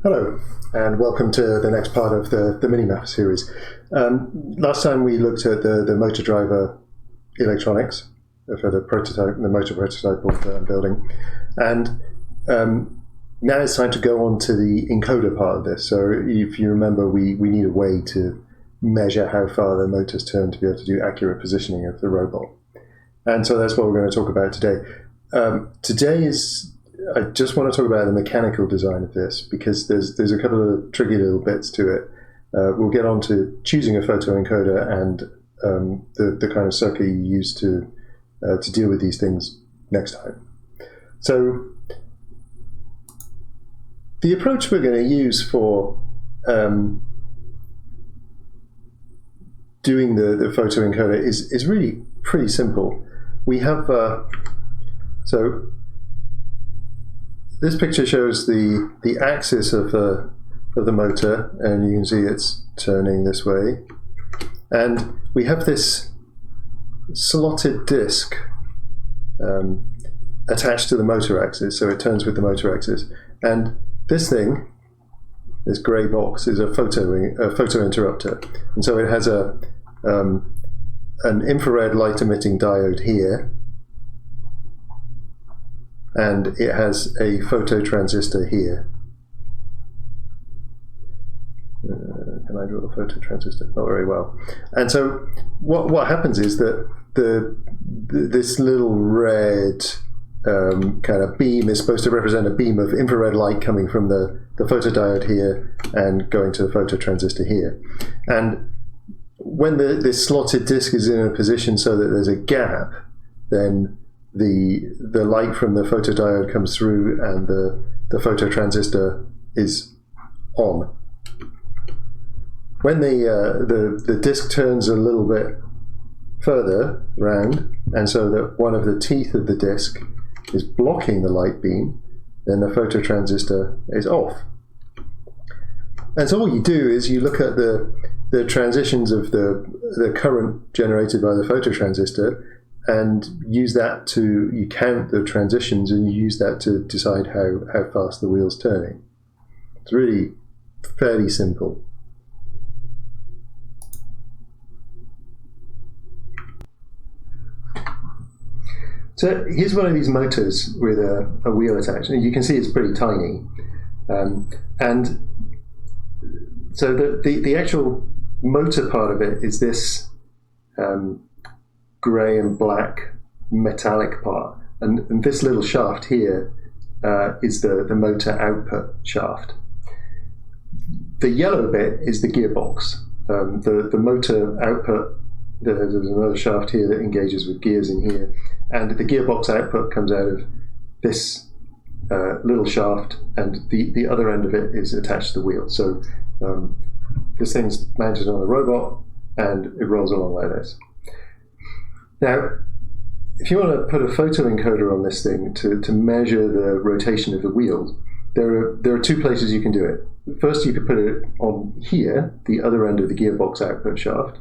Hello, and welcome to the next part of the Minimap series. Last time we looked at the motor driver electronics for the motor prototype that I'm building, and now it's time to go on to the encoder part of this. So if you remember, we need a way to measure how far the motors turn to be able to do accurate positioning of the robot. And so that's what we're going to talk about today. I just want to talk about the mechanical design of this because there's a couple of tricky little bits to it. We'll get on to choosing a photoencoder and the kind of circuit you use to deal with these things next time. So the approach we're going to use for doing the photoencoder is really pretty simple. We have so this picture shows the axis of the motor, and you can see it's turning this way. And we have this slotted disc attached to the motor axis, so it turns with the motor axis. And this thing, this grey box, is a photo interrupter, and so it has an infrared light emitting diode here. And it has a photo transistor here. Can I draw the photo transistor? Not very well. And so what happens is that this little red kind of beam is supposed to represent a beam of infrared light coming from the photodiode here and going to the photo transistor here. And when this slotted disc is in a position so that there's a gap, then the light from the photodiode comes through and the phototransistor is on. When the disc turns a little bit further round, and so that one of the teeth of the disc is blocking the light beam, then the phototransistor is off. And so what you do is you look at the transitions of the current generated by the phototransistor, and you count the transitions and you use that to decide how fast the wheel's turning. It's really fairly simple. So here's one of these motors with a wheel attached, and you can see it's pretty tiny. And so the actual motor part of it is this grey and black metallic part, and this little shaft here is the motor output shaft. The yellow bit is the gearbox. The motor output, there's another shaft here that engages with gears in here, and the gearbox output comes out of this little shaft, and the other end of it is attached to the wheel. So this thing's mounted on the robot and it rolls along like this. Now, if you want to put a photoencoder on this thing to measure the rotation of the wheel, there are two places you can do it. First, you could put it on here, the other end of the gearbox output shaft,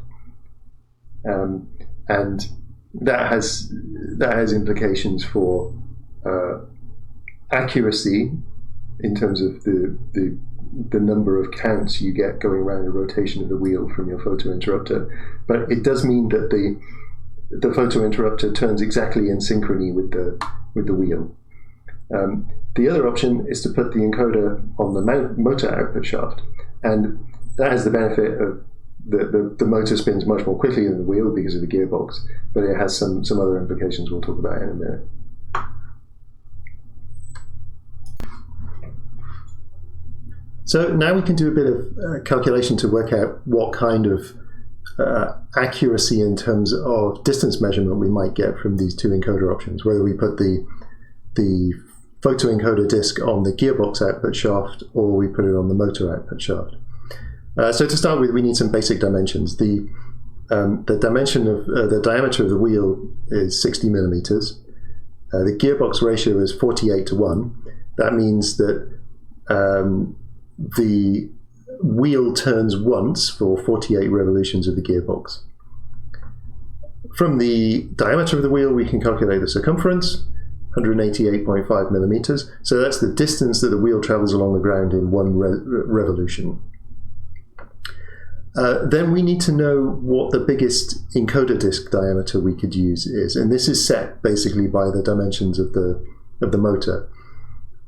and that has implications for accuracy in terms of the number of counts you get going around the rotation of the wheel from your photointerrupter. But it does mean that the photointerrupter turns exactly in synchrony with the wheel. The other option is to put the encoder on the motor output shaft, and that has the benefit of the motor spins much more quickly than the wheel because of the gearbox, but it has some other implications we'll talk about in a minute. So now we can do a bit of calculation to work out what kind of accuracy in terms of distance measurement we might get from these two encoder options, whether we put the photoencoder disc on the gearbox output shaft or we put it on the motor output shaft. So to start with, we need some basic dimensions. The dimension of the diameter of the wheel is 60 millimeters. The gearbox ratio is 48:1. That means that the wheel turns once for 48 revolutions of the gearbox. From the diameter of the wheel, we can calculate the circumference, 188.5 millimeters. So that's the distance that the wheel travels along the ground in one revolution. Then we need to know what the biggest encoder disk diameter we could use is, and this is set basically by the dimensions of the motor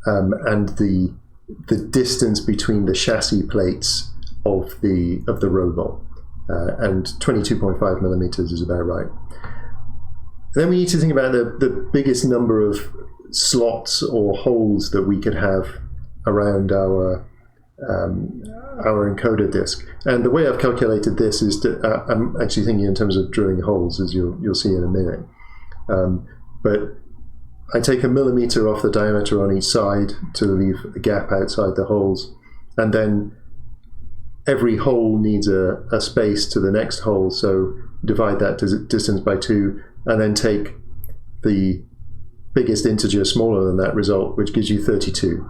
and the distance between the chassis plates of the robot, and 22.5 millimeters is about right. Then we need to think about the biggest number of slots or holes that we could have around our encoder disk. And the way I've calculated this is I'm actually thinking in terms of drilling holes, as you'll see in a minute. But I take a millimeter off the diameter on each side to leave a gap outside the holes, and then every hole needs a space to the next hole, so divide that distance by 2, and then take the biggest integer smaller than that result, which gives you 32.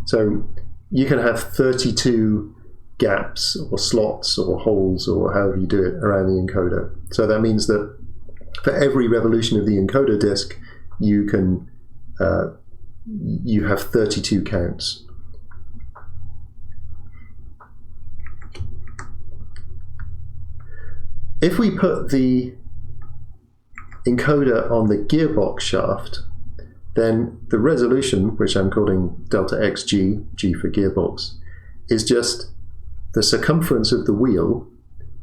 So you can have 32 gaps or slots or holes or however you do it around the encoder. So that means that for every revolution of the encoder disk, you have 32 counts. If we put the encoder on the gearbox shaft, then the resolution, which I'm calling delta xg, g for gearbox, is just the circumference of the wheel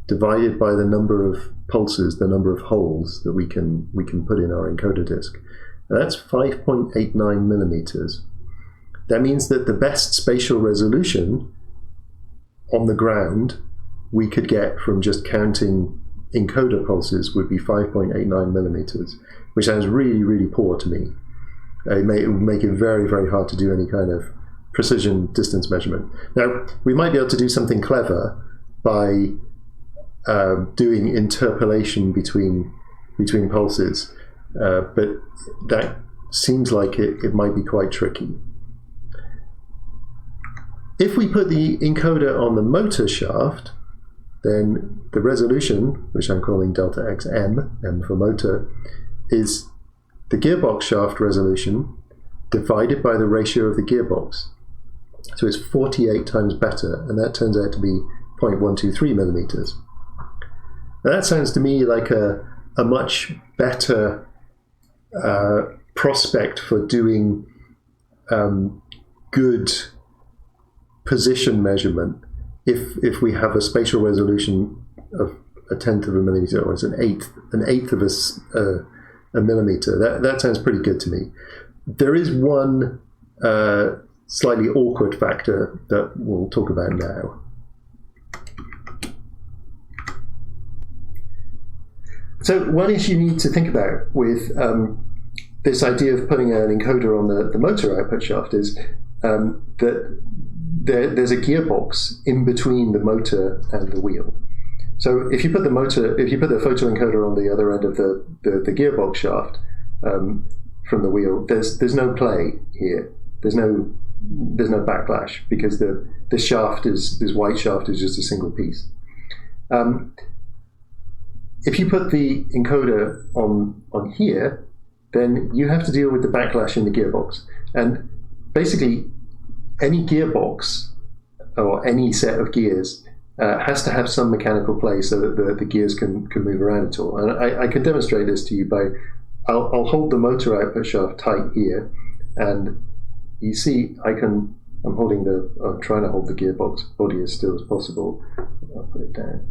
divided by the number of pulses, the number of holes that we can put in our encoder disk. And that's 5.89 millimeters. That means that the best spatial resolution on the ground we could get from just counting encoder pulses would be 5.89 millimeters, which sounds really, really poor to me. It would make it very, very hard to do any kind of precision distance measurement. Now, we might be able to do something clever by doing interpolation between pulses, but that seems like it might be quite tricky. If we put the encoder on the motor shaft, then the resolution, which I'm calling delta xm, m for motor, is the gearbox shaft resolution divided by the ratio of the gearbox. So it's 48 times better, and that turns out to be 0.123 millimeters. Now that sounds to me like a much better prospect for doing good position measurement if we have a spatial resolution of 1/10 of a millimeter, or it's an eighth of a millimeter. That sounds pretty good to me. There is one slightly awkward factor that we'll talk about now. So one issue you need to think about with this idea of putting an encoder on the motor output shaft is that there's a gearbox in between the motor and the wheel. So if you put the photoencoder on the other end of the gearbox shaft from the wheel, there's no play here. There's no backlash, because this white shaft is just a single piece. If you put the encoder on here, then you have to deal with the backlash in the gearbox. And basically, any gearbox or any set of gears has to have some mechanical play so that the gears can move around at all. And I can demonstrate this to you by, I'll hold the motor output shaft tight here, and you see I'm trying to hold the gearbox body as still as possible. I'll put it down.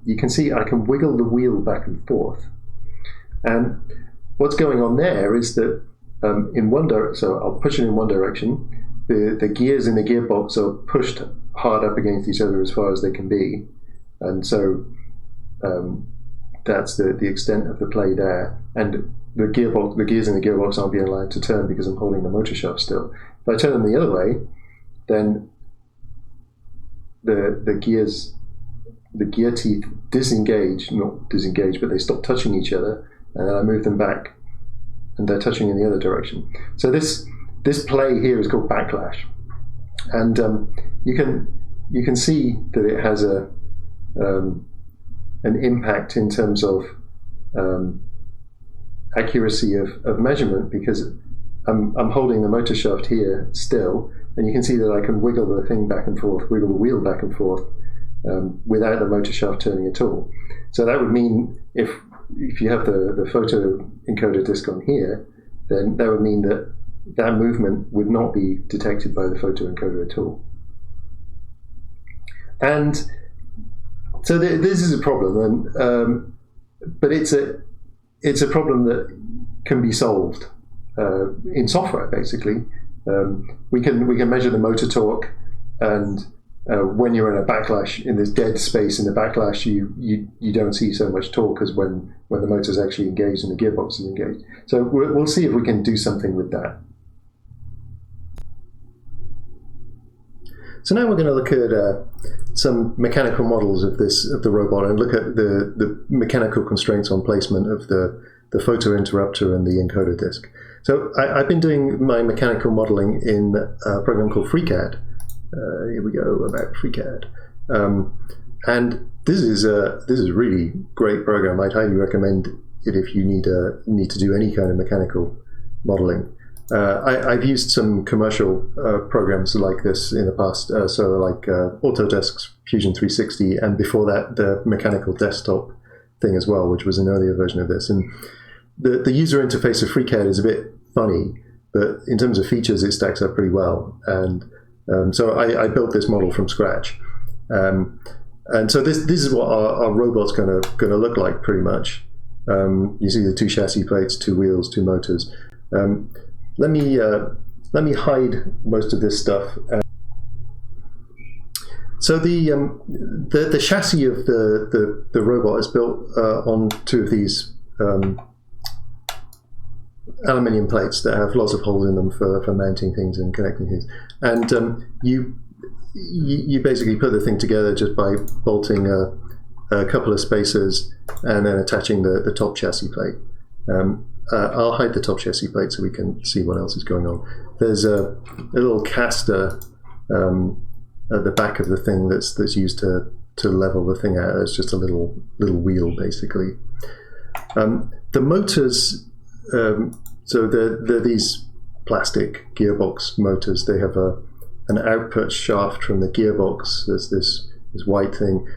You can see I can wiggle the wheel back and forth. And what's going on there is that so I'll push it in one direction. The gears in the gearbox are pushed hard up against each other as far as they can be, and so that's the extent of the play there. And the gears in the gearbox aren't being allowed to turn because I'm holding the motor shaft still. If I turn them the other way, then the gear teeth not disengage, but they stop touching each other, and then I move them back, and they're touching in the other direction. So this play here is called backlash, and you can see that it has an impact in terms of accuracy of measurement, because I'm holding the motor shaft here still, and you can see that I can wiggle the thing back and forth, wiggle the wheel back and forth, without the motor shaft turning at all. So that would mean if you have the photo encoder disc on here, then that would mean that that movement would not be detected by the photo encoder at all. And so this is a problem, and but it's a problem that can be solved in software. Basically, we can measure the motor torque, and when you're in a backlash, in this dead space in the backlash, you don't see so much torque as when the motor's actually engaged and the gearbox is engaged. So we'll see if we can do something with that. So now we're going to look at some mechanical models of the robot, and look at the mechanical constraints on placement of the photo interrupter and the encoder disc. So I've been doing my mechanical modeling in a program called FreeCAD. Here we go, about FreeCAD. And this is a really great program. I'd highly recommend it if you need to do any kind of mechanical modeling. I've used some commercial programs like this in the past, so like Autodesk's Fusion 360, and before that the mechanical desktop thing as well, which was an earlier version of this. And the user interface of FreeCAD is a bit funny, but in terms of features it stacks up pretty well. And so I built this model from scratch. And so this is what our robot's going to look like pretty much. You see the two chassis plates, two wheels, two motors. Let me hide most of this stuff. So the chassis of the robot is built on two of these aluminium plates that have lots of holes in them for mounting things and connecting things. And you basically put the thing together just by bolting a couple of spacers and then attaching the top chassis plate. I'll hide the top chassis plate so we can see what else is going on. There's a little caster at the back of the thing that's used to level the thing out. It's just a little wheel, basically. The motors, so they're these plastic gearbox motors. They have an output shaft from the gearbox. There's this white thing.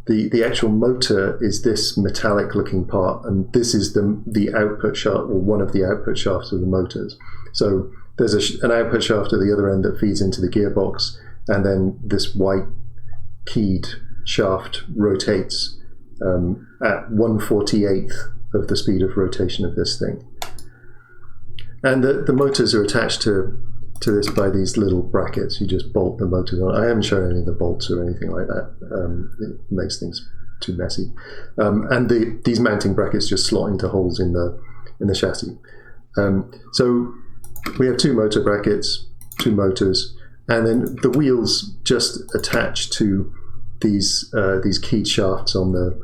The actual motor is this metallic looking part, and this is the output shaft, or one of the output shafts of the motors. So there's an output shaft at the other end that feeds into the gearbox, and then this white keyed shaft rotates at 1/48th of the speed of rotation of this thing. And the motors are attached to this by these little brackets. You just bolt the motors on. I haven't shown any of the bolts or anything like that. It makes things too messy. And these mounting brackets just slot into holes in the chassis. So we have two motor brackets, two motors, and then the wheels just attach to these keyed shafts on the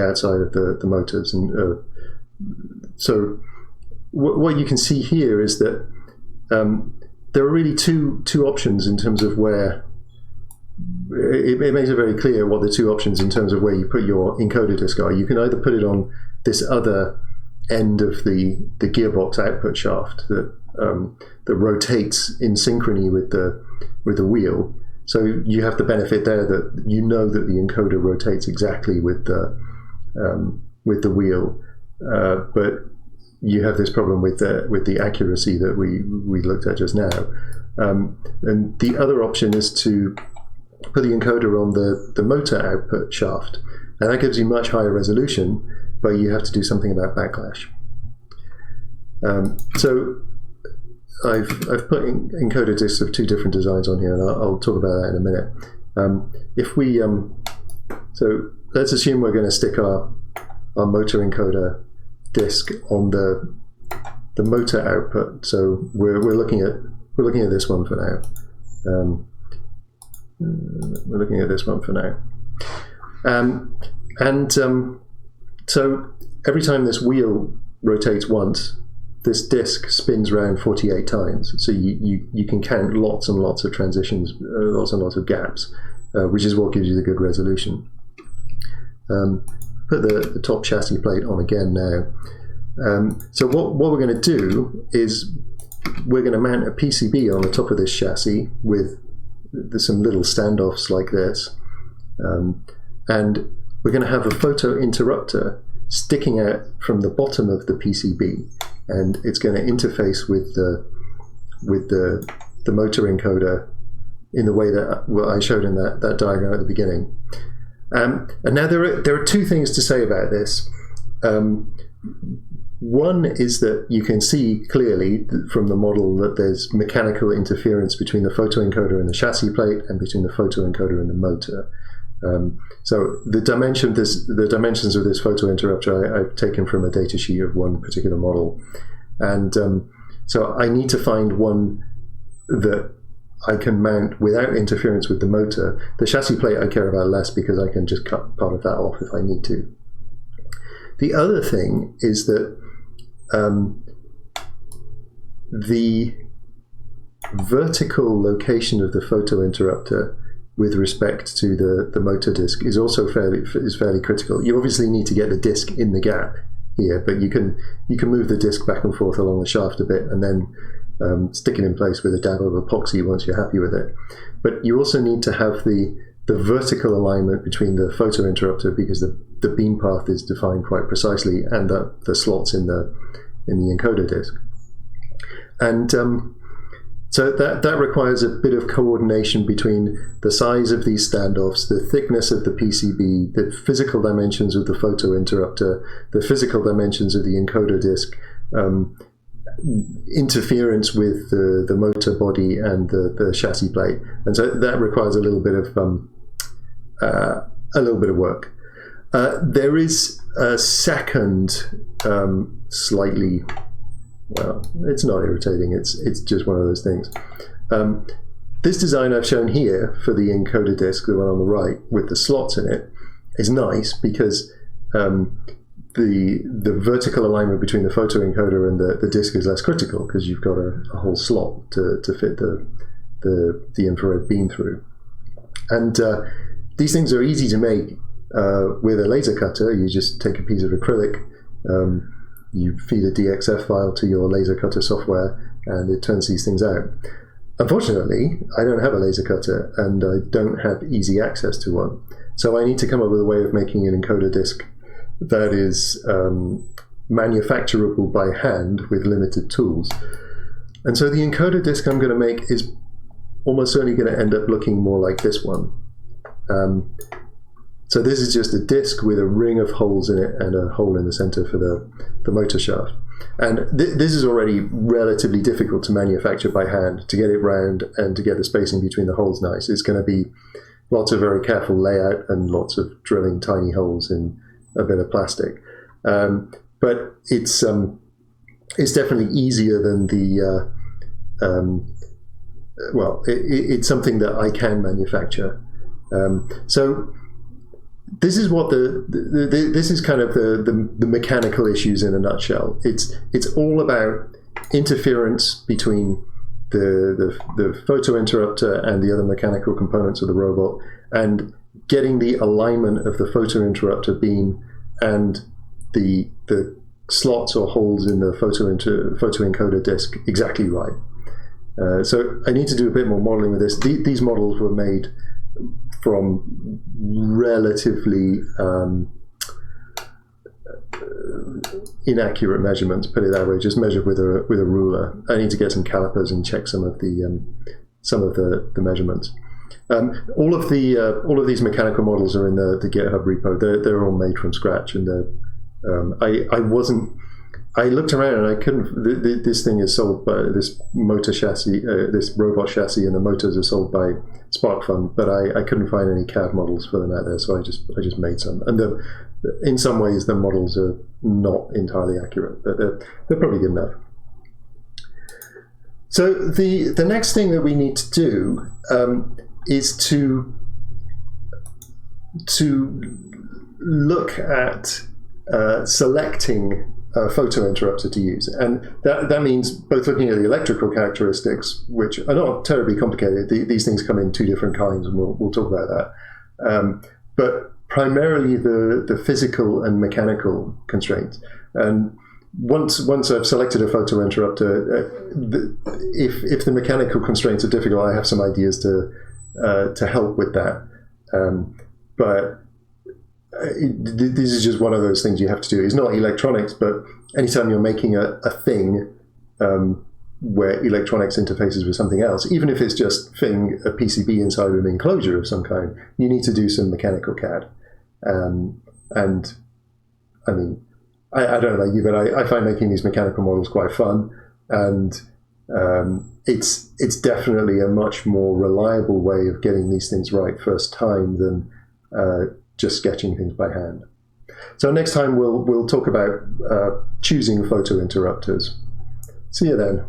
outside of the motors. And so what you can see here is that there are really two options in terms of where it makes it very clear what the two options in terms of where you put your encoder disc are. You can either put it on this other end of the gearbox output shaft that rotates in synchrony with the wheel. So you have the benefit there that you know that the encoder rotates exactly with the wheel, but you have this problem with the accuracy that we looked at just now. And the other option is to put the encoder on the motor output shaft, and that gives you much higher resolution, but you have to do something about backlash. So I've put encoder discs of two different designs on here, and I'll talk about that in a minute. If we so let's assume we're going to stick our motor encoder disc on the motor output. So we're looking at this one for now. We're looking at this one for now. So every time this wheel rotates once, this disc spins around 48 times. So you can count lots and lots of transitions, lots and lots of gaps, which is what gives you the good resolution. put the top chassis plate on again now. So what we're going to do is we're going to mount a PCB on the top of this chassis with some little standoffs like this, and we're going to have a photo interrupter sticking out from the bottom of the PCB, and it's going to interface with the motor encoder in the way that I showed in that diagram at the beginning. And now there are two things to say about this. One is that you can see clearly from the model that there's mechanical interference between the photoencoder and the chassis plate, and between the photoencoder and the motor. So the dimensions of this photo interrupter I've taken from a data sheet of one particular model, and so I need to find one that I can mount without interference with the motor. The chassis plate I care about less because I can just cut part of that off if I need to. The other thing is that the vertical location of the photo interrupter with respect to the motor disc is also fairly critical. You obviously need to get the disc in the gap here, but you can move the disc back and forth along the shaft a bit, and then stick it in place with a dab of epoxy once you're happy with it. But you also need to have the vertical alignment between the photo interrupter, because the beam path is defined quite precisely, and the slots in the encoder disc. And so that requires a bit of coordination between the size of these standoffs, the thickness of the PCB, the physical dimensions of the photo interrupter, the physical dimensions of the encoder disc, interference with the motor body and the chassis plate, and so that requires a little bit of work. There is a second slightly, well, it's not irritating, it's just one of those things. This design I've shown here for the encoder disc, the one on the right with the slots in it, is nice because the vertical alignment between the photo encoder and the disc is less critical, because you've got a whole slot to fit the infrared beam through. And these things are easy to make with a laser cutter. You just take a piece of acrylic, you feed a DXF file to your laser cutter software, and it turns these things out. Unfortunately, I don't have a laser cutter, and I don't have easy access to one. So I need to come up with a way of making an encoder disc that is manufacturable by hand with limited tools. And so the encoder disc I'm going to make is almost certainly going to end up looking more like this one. So this is just a disc with a ring of holes in it and a hole in the center for the motor shaft. And this is already relatively difficult to manufacture by hand. To get it round and to get the spacing between the holes nice, it's going to be lots of very careful layout and lots of drilling tiny holes in a bit of plastic. But it's definitely easier than it's something that I can manufacture. So this is what this is kind of the mechanical issues in a nutshell. It's all about interference between the photo interrupter and the other mechanical components of the robot, and getting the alignment of the photo interrupter beam and the slots or holes in the photo encoder disc exactly right. So I need to do a bit more modeling with this. These models were made from relatively inaccurate measurements, put it that way, just measured with a ruler. I need to get some calipers and check some of the measurements. All of these mechanical models are in the GitHub repo. They're all made from scratch, and I looked around and I couldn't. This thing is sold by this motor chassis, this robot chassis, and the motors are sold by SparkFun, but I couldn't find any CAD models for them out there, so I just made some. And in some ways, the models are not entirely accurate, but they're probably good enough. So the next thing that we need to do is to look at selecting a photo interrupter to use, and that means both looking at the electrical characteristics, which are not terribly complicated. These things come in two different kinds, and we'll talk about that. But primarily the physical and mechanical constraints. And once I've selected a photo interrupter, if the mechanical constraints are difficult, I have some ideas to help with that. But this is just one of those things you have to do. It's not electronics, but anytime you're making a thing where electronics interfaces with something else, even if it's just fitting a PCB inside an enclosure of some kind, you need to do some mechanical CAD. And I mean, I don't know about you, but I find making these mechanical models quite fun, and it's definitely a much more reliable way of getting these things right first time than just sketching things by hand. So next time we'll talk about choosing photo interrupters. See you then.